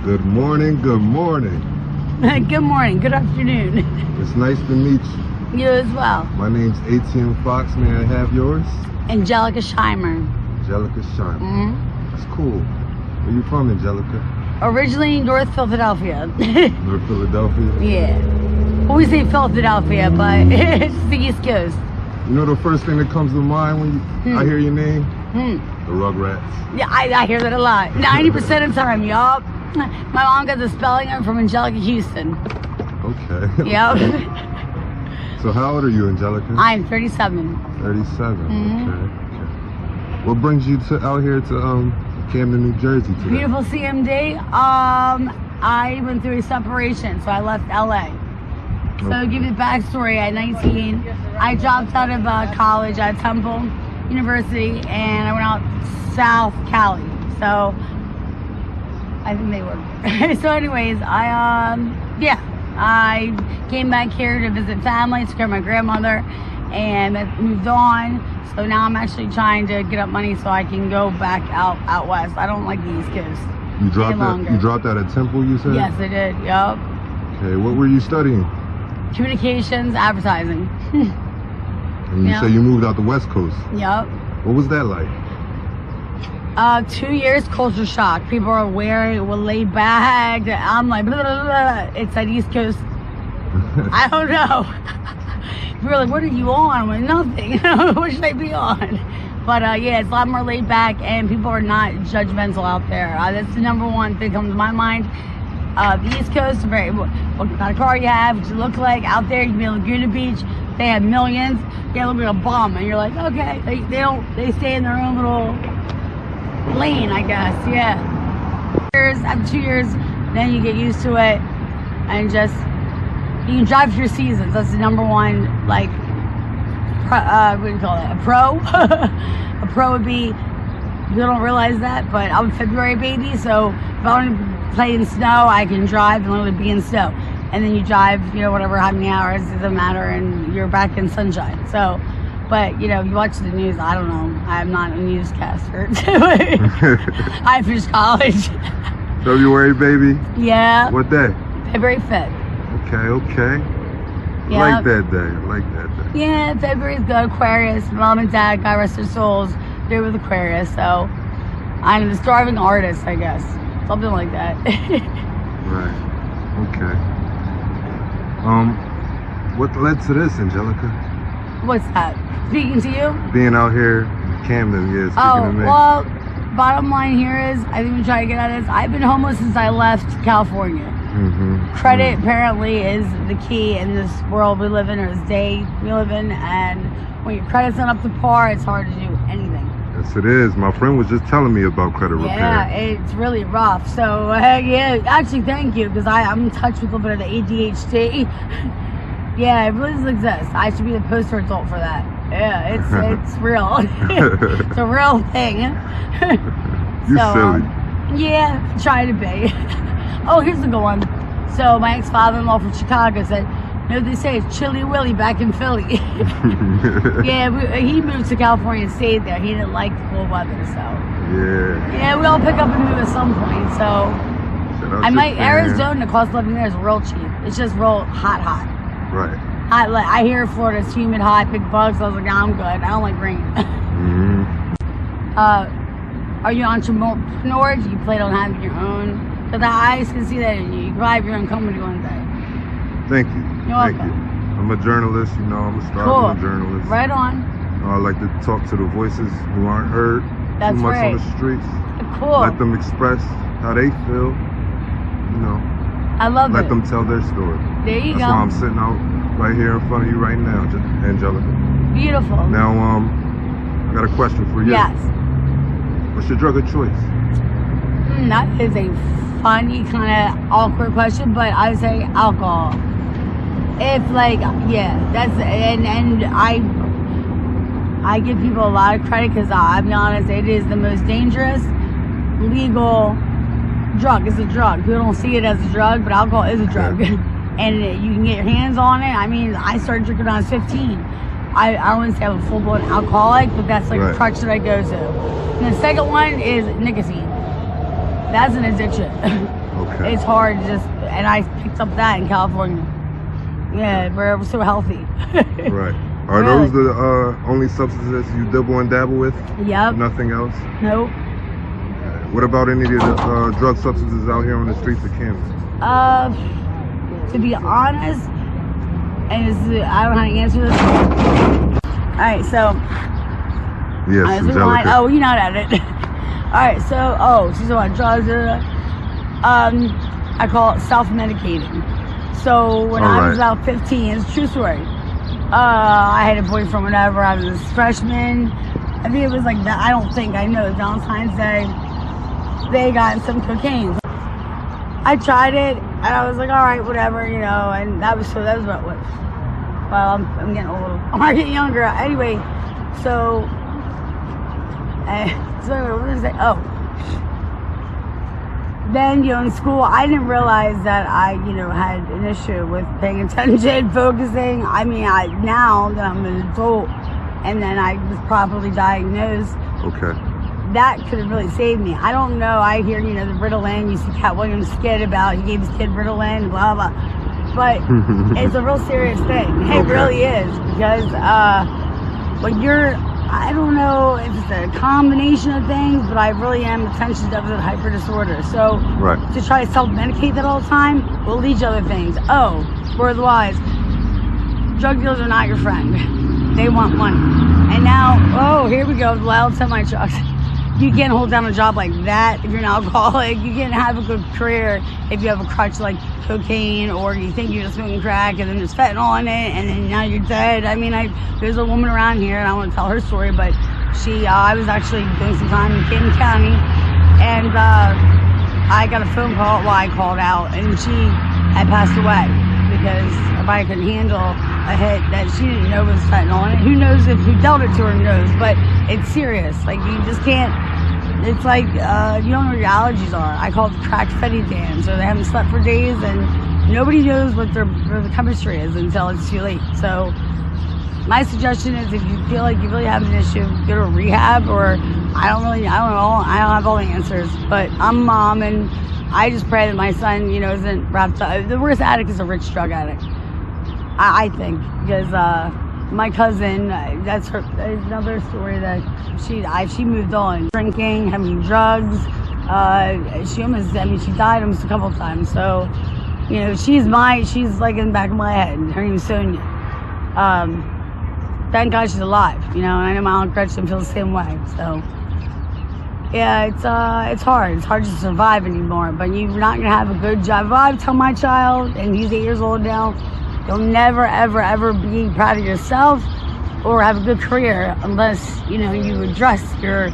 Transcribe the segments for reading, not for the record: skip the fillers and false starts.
Good morning, good morning. Good morning, good afternoon. It's nice to meet you. You as well. My name's ATM Fox. May I have yours? Angelica Scheimer. Angelica Scheimer. Mm-hmm. That's cool. Where you from, Angelica? Originally North Philadelphia. North Philadelphia? Yeah. Well, we say Philadelphia, but it's the East Coast. You know the first thing that comes to mind when I hear your name? The Rugrats. Yeah, I hear that a lot. 90% of the time, yup. My mom got the spelling from Angelica Houston. Okay. Yep. So how old are you, Angelica? I'm 37. 37. Okay. What brings you out here to Camden, New Jersey today? Beautiful CMD. I went through a separation, so I left LA. So to give you the backstory, at 19, I dropped out of college at Temple University, and I went out South Cali. So I think they were. So anyways, I came back here to visit family, took care of my grandmother, and moved on. So now I'm actually trying to get up money so I can go back out west. I don't like the East Coast. You dropped that at Temple, you said? Yes, I did. Yup. Okay, what were you studying? Communications, advertising. And you say you moved out the West Coast. Yup. What was that like? 2 years culture shock. People are laid back. I'm like, blah, blah, blah. It's at East Coast. I don't know. People are like, what are you on? I'm like, nothing. What should I be on? But yeah, it's a lot more laid back, and people are not judgmental out there. That's the number one thing that comes to my mind. The East Coast, what kind of car you have, what you look like. Out there, you can be in Laguna Beach. They have millions. They look like a bum, and you're like, okay. They stay in their own little lane, I guess. Yeah. After 2 years, then you get used to it, and just you can drive through seasons. That's the number one, like, what do you call it? A pro. A pro would be, people don't realize that, but I'm a February baby, so if I want to play in snow, I can drive and literally be in snow. And then you drive, whatever, how many hours, it doesn't matter, and you're back in sunshine. So, but, you watch the news, I don't know. I'm not a newscaster. I finished college. February, baby? Yeah. What day? February 5th. Okay. Yep. Like that day. Yeah, February's good. Aquarius. Mom and Dad, God rest their souls, they're with Aquarius. So, I'm the starving artist, I guess. Something like that. Right. Okay. What led to this, Angelica? What's that? Speaking to you? Being out here in Camden, yeah, speaking to me. Well, bottom line here is, I think we try to get at this. I've been homeless since I left California. Credit apparently is the key in this world we live in, or this day we live in, and when your credit's not up to par, it's hard to do anything. Yes, it is. My friend was just telling me about credit repair. Yeah, it's really rough. So, yeah, actually, thank you, because I'm in touch with a little bit of the ADHD. Yeah, it really does exist. I should be the poster adult for that. Yeah, it's real. It's a real thing. You silly. Yeah, try to be. Oh, here's a good one. So my ex-father-in-law from Chicago said, they say it's Chilly Willy back in Philly. Yeah, he moved to California and stayed there. He didn't like the cool weather, so. Yeah, we all pick up and move at some point, so. Arizona, the cost of living there is real cheap. It's just real hot. Right. I hear Florida's humid, hot, big bugs. I was like, nah, I'm good. I don't like rain. Are you an entrepreneur? Do you plan on having your own? Because I can see that in you. You probably have your own company one day. Thank you. You're welcome. I'm a journalist, I'm a starving journalist. Right on. I like to talk to the voices who aren't heard too much on the streets. Cool. Let them express how they feel. I love Let them tell their story. There you go. That's why I'm sitting out right here in front of you right now, Angelica. Beautiful. Now, I got a question for you. Yes. What's your drug of choice? That is a funny, kind of awkward question, but I would say alcohol. If that's, and I give people a lot of credit, because I'll be honest, it is the most dangerous legal drug. It's a drug. People don't see it as a drug, but alcohol is a drug. And you can get your hands on it. I mean, I started drinking when I was 15. I wouldn't say I'm a full-blown alcoholic, but that's like a crutch that I go to. And the second one is nicotine. That's an addiction. Okay. It's hard and I picked up that in California. Yeah, where we're so healthy. Right. Are those the only substances you dibble and dabble with? Yep. Nothing else? Nope. What about any of the drug substances out here on the streets of Camden? To be honest, and I don't know how to answer this. Alright, so. Yes, Angelica. Oh, you're not at it. Alright, so, she's about drugs. I call it self-medicating. So, when I was about 15, it's a true story. I had a boyfriend whenever I was a freshman. I think it was like that. I don't think I know. Valentine's Day, they got some cocaine. I tried it, and I was like, all right, whatever, you know. And that was about what? Well, I'm getting old. I'm getting younger. Anyway, so what was I? Oh. Then, you know, in school, I didn't realize that I, you know, had an issue with paying attention, focusing. I mean, now that I'm an adult and then I was properly diagnosed, okay, that could have really saved me. I don't know. I hear, you know, the Ritalin, you see Cat Williams' skit about he gave his kid Ritalin, blah, blah. But it's a real serious thing. It really is. Because when you're, I don't know if it's a combination of things, but I really am attention deficit hyper disorder. So to try to self-medicate that all the time will lead to other things. Oh, word of the wise, drug dealers are not your friend. They want money. And now, here we go, loud semi-trucks. You can't hold down a job like that if you're an alcoholic. You can't have a good career if you have a crutch like cocaine, or you think you're just smoking crack and then there's fentanyl in it and then now you're dead. I mean, there's a woman around here, and I want to tell her story, but I was actually doing some time in Camden County, and I got a phone call, I called out, and she had passed away because her body couldn't handle a hit that she didn't know was fentanyl in it. Who knows if who dealt it to her knows, but it's serious. Like, you just can't. It's like, you don't know what your allergies are. I call it the crack fetty dance, or they haven't slept for days, and nobody knows what the chemistry is until it's too late. So my suggestion is, if you feel like you really have an issue, go to rehab, or I don't know, I don't have all the answers, but I'm a mom, and I just pray that my son, you know, isn't wrapped up. The worst addict is a rich drug addict, I think, because my cousin, that's another story that she moved on, drinking, having drugs. She died almost a couple of times. So, you know, she's like in the back of my head. Her name is Sonia. Thank God she's alive, you know, and I know my Aunt Gretchen feels the same way. So, yeah, it's hard. It's hard to survive anymore, but you're not going to have a good job. If I tell my child, and he's 8 years old now, you'll never, ever, ever be proud of yourself or have a good career unless, you know, you address your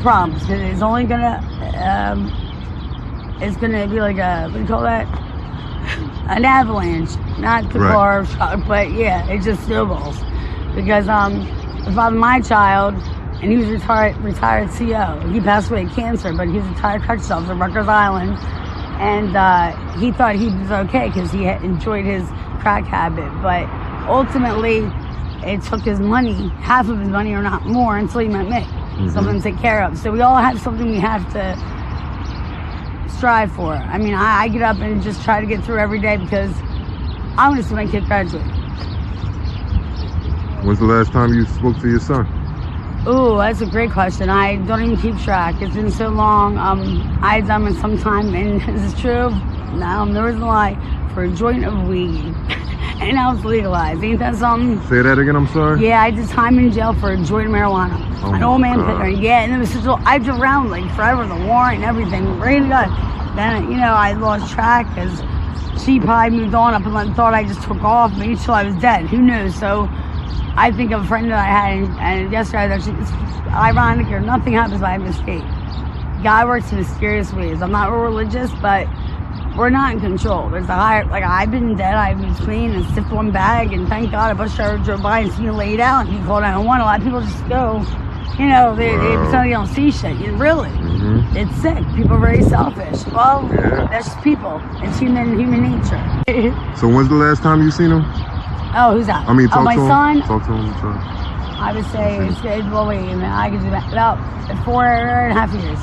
problems. It's only gonna, it's gonna be like what do you call that? An avalanche, not the car shock, but yeah, it just snowballs. Because the father of my child, and he was retired CO. He passed away of cancer, but he's a retired crutch officer at Rutgers Island, and he thought he was okay because he had enjoyed his crack habit, but ultimately it took his money, half of his money or not more, until he met me, something to take care of. So we all have something we have to strive for. I mean, I get up and just try to get through every day because I want to see my kid graduate. When's the last time you spoke to your son? Oh, that's a great question. I don't even keep track. It's been so long. I had done it sometime, and this is true. No, there isn't a lie, for a joint of weed. And now it's legalized. Ain't that something? Say that again, I'm sorry? Yeah, I did time in jail for a joint of marijuana. An old man put her. Yeah, and it was just, I drove around like forever, the warrant and everything, ready to go. Then, you know, I lost track because she probably moved on up and thought I just took off, maybe till I was dead. Who knows? So I think of a friend that I had, and yesterday, it's ironic here, nothing happens by mistake. God works in mysterious ways. I'm not religious, but we're not in control. There's a higher, like, I've been dead, I've been clean and sipped one bag, and thank God a bus driver drove by and seen me laid out, and he called 911. A lot of people just go, you know, they pretend they don't see shit. You really, it's sick. People are very selfish. Well, that's just people. It's human nature. So when's the last time you seen him? Oh, who's that? I mean, talk my to him. son? Talk to him, son. I would say, well, wait a minute, I could do that about 4.5 years.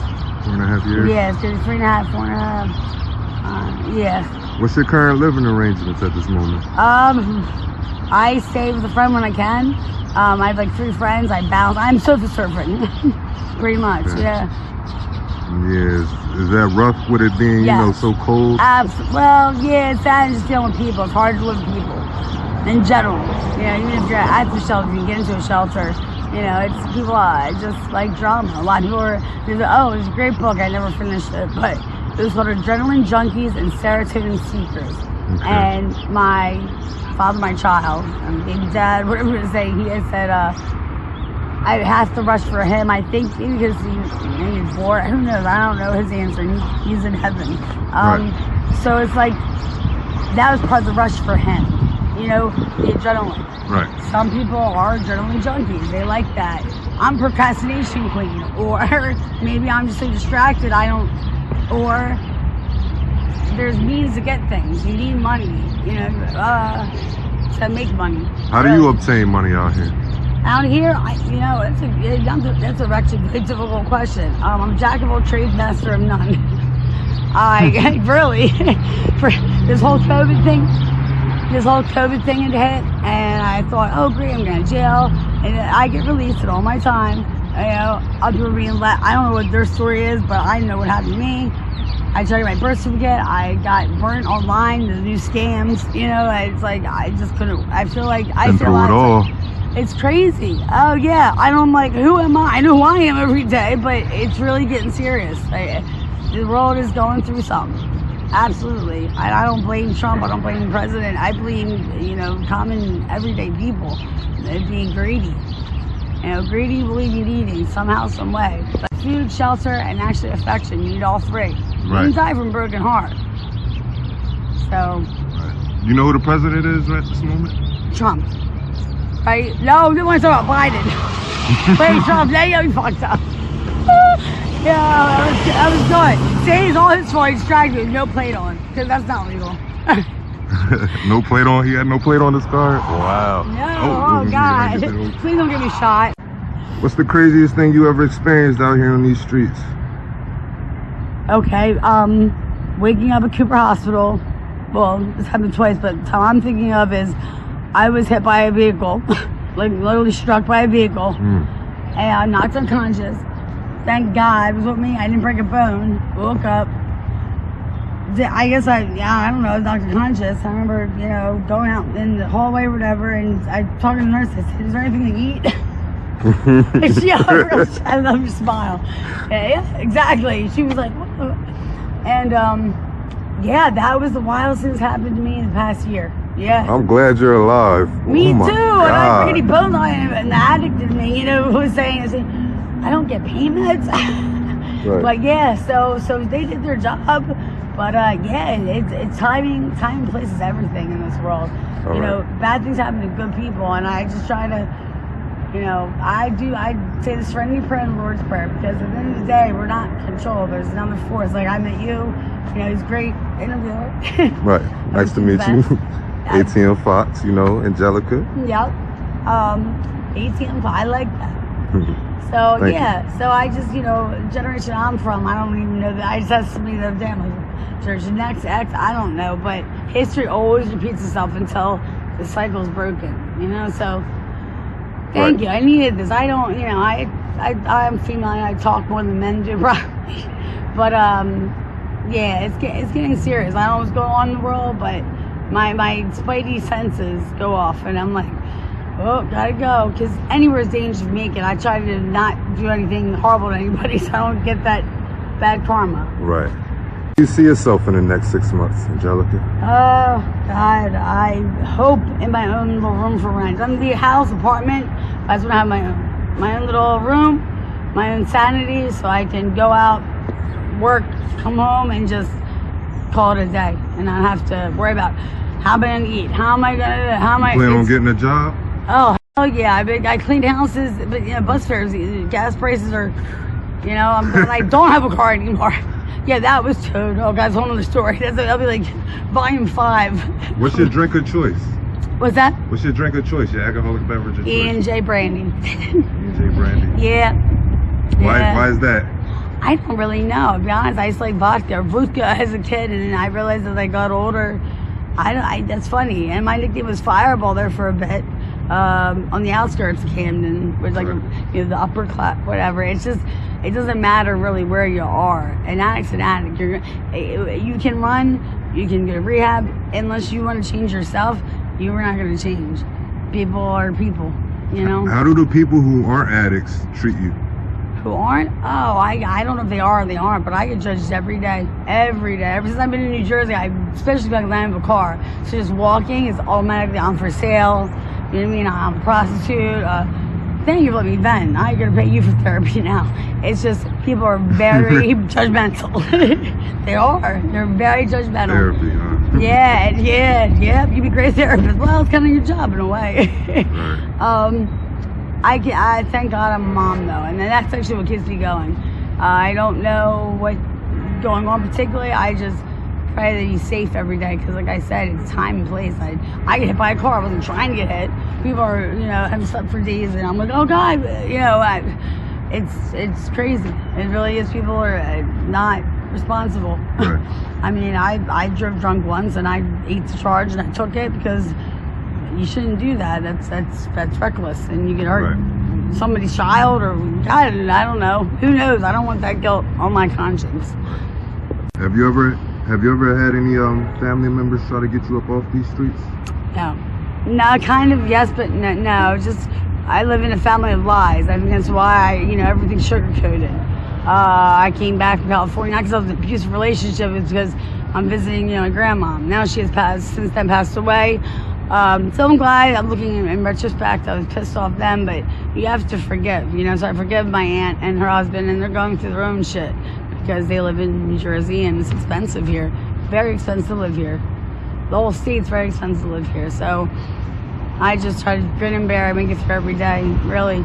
4.5 years? Yeah, it's 3.5, 4.5. Yeah. What's your current living arrangements at this moment? I stay with a friend when I can. I have like 3 friends. I bounce. I'm sofa surfing, pretty much. Okay. Yeah. Yeah, is that rough with it being, Yes. you know, so cold? Well, yeah, it's that and just dealing with people. It's hard to live with people in general. You know, even if you're at the shelter, you get into a shelter, you know, it's people just like drama. A lot of people are, oh, it's a great book. I never finished it, but it was called Adrenaline Junkies and Serotonin Seekers. Okay. And my father, my child, baby dad, whatever you want to say, he had said, I have to rush for him. I think because he's bored. Who knows? I don't know his answer. He's in heaven. Right. So it's like that was part of the rush for him. You know, the adrenaline. Right. Some people are adrenaline junkies. They like that. I'm procrastination queen, or maybe I'm just so distracted. Or there's means to get things. You need money. You know, to make money. How do you obtain money out here? Out here, that's actually a very difficult question. I'm jack of all trades, master of none. I really, for this whole COVID thing had hit, and I thought, oh great, I'm going to jail, and I get released at all my time. You know, other people being let. I don't know what their story is, but I know what happened to me. I tried my birth certificate. I got burnt online. The new scams. You know, it's like I just couldn't. I feel like I feel it all. It's crazy. Oh yeah, I'm like, who am I? I know who I am every day, but it's really getting serious. The world is going through something. Absolutely. I don't blame Trump. I don't blame the president. I blame, you know, common everyday people being greedy. You know, greedy, believing, eating somehow, some way. But food, shelter, and actually affection. You need all 3. Right. You can die from a broken heart. So. Right. You know who the president is right at this moment? Trump. Right? No, we don't want to talk about Biden. Wait, Trump, now you fucked up. Yeah, that was good. See, it's all his fault. He distracted me with no plate on, because that's not legal. No plate on? He had no plate on his car? Wow. No, oh God. Please don't get me shot. What's the craziest thing you ever experienced out here on these streets? Okay, waking up at Cooper Hospital. Well, it's happened twice, but the time I'm thinking of is I was hit by a vehicle, like literally struck by a vehicle, and I knocked unconscious. Thank God it was with me. I didn't break a bone. Woke up. I guess I don't know, I was knocked unconscious. I remember, you know, going out in the hallway or whatever, and I talking to the nurse. I said, "Is there anything to eat?" And she, I love your smile. Yeah, exactly. She was like, "What?" And yeah, that was the wildest thing that's happened to me in the past year. Yeah. I'm glad you're alive. Me oh too. God. And I pretty bone and the addict in me, you know, was saying, I don't get pain meds. Right. But yeah, so they did their job. But yeah, it's timing. Time and place is everything in this world. All you right. know, bad things happen to good people, and I just try to, you know, I say the serenity prayer and the Lord's Prayer, because at the end of the day, we're not in control. There's another force. Like I met you know, he's a great interviewer. Right. Nice to meet you. ATM Fox, you know, Angelica. Yep. ATM Fox, I like that. So Thank yeah, so I just, you know, generation I'm from, I don't even know that. I just asked somebody the other day, I'm like, Generation X, I don't know, but history always repeats itself until the cycle's broken, you know. So thank you. I needed this. I don't, you know, I'm female. I talk more than men do, probably. But yeah, it's getting serious. I don't know what's going on in the world, but my spidey senses go off, and I'm like, oh, gotta go, because anywhere is dangerous to make it. I try to not do anything horrible to anybody, so I don't get that bad karma. Right. Do you see yourself in the next 6 months, Angelica? Oh God, I hope in my own little room for rent. I'm gonna be a house, apartment. I just wanna have my own little room, my own sanity, so I can go out, work, come home, and just call it a day, and not have to worry about how am I gonna eat, how am I gonna, how am I plan on getting a job? Oh hell yeah! I cleaned houses, but you know, bus fares, gas prices are, you know, I don't have a car anymore. Yeah, that was too. Oh, guys, whole other story. That'll be like volume 5. What's your drink of choice? What's that? What's your drink of choice? Your alcoholic beverage of choice? E&J brandy. E&J brandy. Yeah. Why is that? I don't really know. To be honest, I used to like vodka as a kid, and then I realized as I got older, that's funny. And my nickname was Fireball there for a bit, on the outskirts of Camden, with like the upper class, whatever. It's just, it doesn't matter really where you are. An addict's an addict. You can run, you can go to rehab. Unless you want to change yourself, you are not going to change. People are people, you know. How do the people who aren't addicts treat you? Who aren't? Oh, I don't know if they are or they aren't, but I get judged every day. Every day. Ever since I've been in New Jersey, especially because I have a car. So just walking is automatically, I'm for sale. You know what I mean? I'm a prostitute. Thank you for letting me vent. I'm going to pay you for therapy now. It's just, people are very judgmental. They are. They're very judgmental. Therapy, huh? Yeah. You'd be a great therapist. Well, it's kind of your job in a way. Right. I thank God I'm a mom though, and that's actually what keeps me going. I don't know what's going on particularly. I just pray that he's safe every day, because like I said, it's time and place. I get hit by a car. I wasn't trying to get hit. People are, haven't slept for days, and I'm like, oh God, it's crazy. It really is. People are not responsible. Right. I mean, I drove drunk once, and I ate the charge, and I took it because you shouldn't do that. That's reckless, and you can hurt somebody's child, or I don't know. Who knows? I don't want that guilt on my conscience. Have you ever had any family members try to get you up off these streets? No, kind of yes, but no. Just, I live in a family of lies. I think that's why everything's sugar coated. I came back from California not because I was in an abusive relationship. It's because I'm visiting my grandma. Now she has since then passed away. So I'm glad. I'm looking in retrospect. I was pissed off then, but you have to forgive. So I forgive my aunt and her husband, and they're going through their own shit because they live in New Jersey and it's expensive here. Very expensive to live here. The whole state's very expensive to live here. So I just try to grin and bear. I make it through every day, really,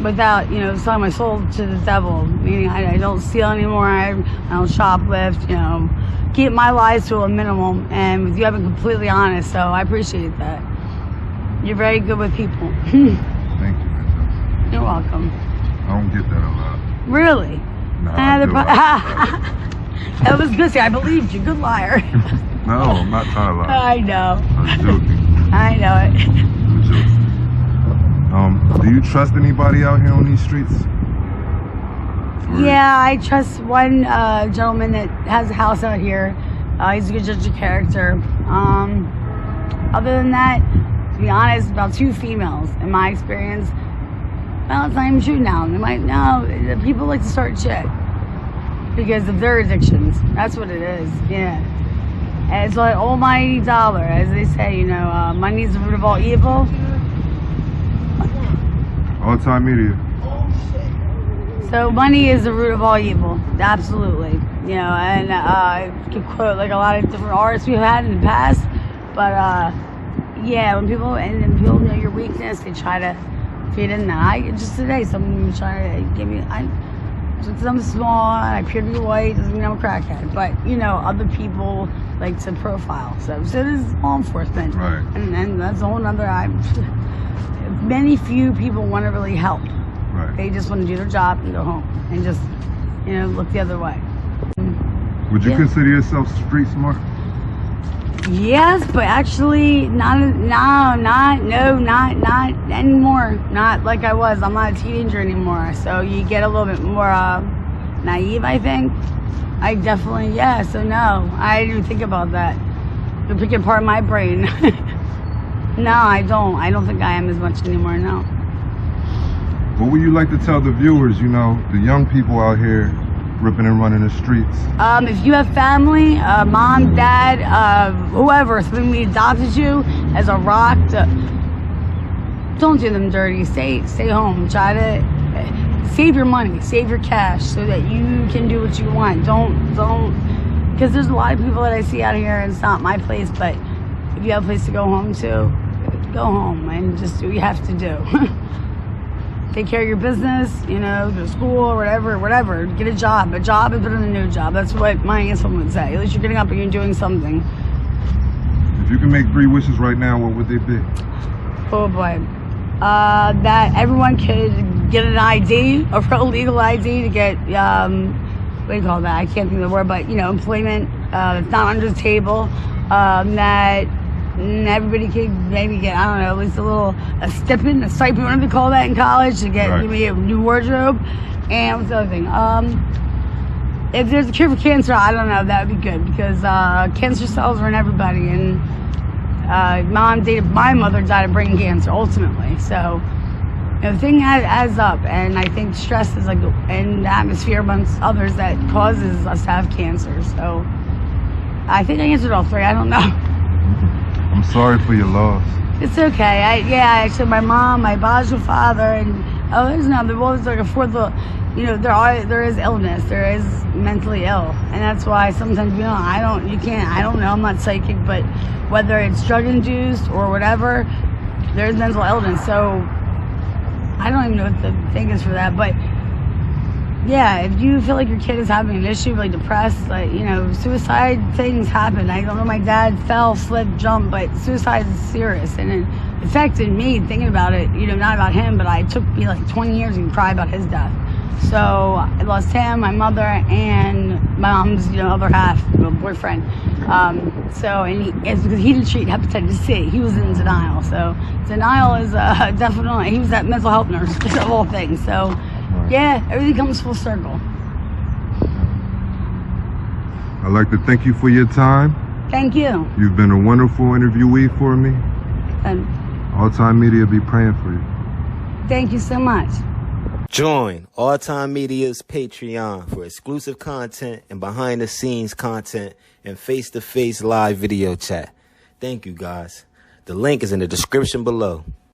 without selling my soul to the devil. Meaning I don't steal anymore. I don't shoplift. Keep my lies to a minimum, and with you, I've been completely honest, so I appreciate that. You're very good with people. Thank you, Angelica. You're welcome. I don't get that a lot. Really? No, I do. That was good. See, I believed you. Good liar. No, I'm not trying to lie. I know. I'm joking. I know it. I'm joking. Do you trust anybody out here on these streets? Yeah, I trust one gentleman that has a house out here. He's a good judge of character. Other than that, to be honest, about 2 females in my experience. Well, it's not even true now. People like to start shit because of their addictions. That's what it is. Yeah. And it's like almighty dollar, as they say. Money is the root of all evil. All-time media. So money is the root of all evil, absolutely. And I could quote like a lot of different artists we've had in the past, but when people know your weakness, they try to feed in that. Just today, someone was trying to give me, I'm small, I appear to be white, doesn't mean I'm a crackhead, but other people like to profile. So this is law enforcement, right? And that's a whole nother. Many few people want to really help. Right. They just want to do their job and go home and just, look the other way. Would you consider yourself street smart? Yes, but actually not anymore. Not like I was. I'm not a teenager anymore. So you get a little bit more naive, I think. I definitely, so no. I didn't even think about that. You're picking apart my brain. No, I don't. I don't think I am as much anymore, no. What would you like to tell the viewers, the young people out here ripping and running the streets? If you have family, mom, dad, whoever, somebody adopted you as a rock, don't do them dirty. Stay home. Try to save your money, save your cash, so that you can do what you want. Don't, because there's a lot of people that I see out here, and it's not my place, but if you have a place to go home to, go home and just do what you have to do. Take care of your business, go to school or whatever. Get a job is better than a new job. That's what my aunt would say. At least you're getting up and you're doing something. If you can make 3 wishes right now, what would they be? Oh boy. That everyone could get an ID, a real legal ID to get, what do you call that? I can't think of the word, but, employment that's not under the table, that everybody could maybe get, I don't know, at least a stipend, a stipend, whatever they call that in college, to get maybe a new wardrobe. And what's the other thing? If there's a cure for cancer, I don't know, that would be good, because cancer cells are in everybody, and my mother died of brain cancer ultimately. So the thing adds up, and I think stress is like in the atmosphere amongst others that causes us to have cancer. So I think I answered all three. I don't know. I'm sorry for your loss. It's okay. Actually, my mom, my biological father, and there's another. Well, there's like a fourth. There is illness. There is mentally ill, and that's why sometimes I don't know. I'm not psychic, but whether it's drug induced or whatever, there's mental illness. So I don't even know what the thing is for that, but yeah, if you feel like your kid is having an issue, like depressed, like, suicide things happen. I don't know, my dad fell, slipped, jumped, but suicide is serious, and it affected me thinking about it, not about him, but it took me like 20 years to cry about his death. So I lost him, my mother, and my mom's, other half, boyfriend. And it's because he didn't treat hepatitis C. He was in denial. So denial is definitely, he was that mental health nurse of all things. So yeah, everything comes full circle. I'd like to thank you for your time. Thank you. You've been a wonderful interviewee for me. And All Time Media be praying for you. Thank you so much. Join All Time Media's Patreon for exclusive content and behind-the-scenes content and face-to-face live video chat. Thank you, guys. The link is in the description below.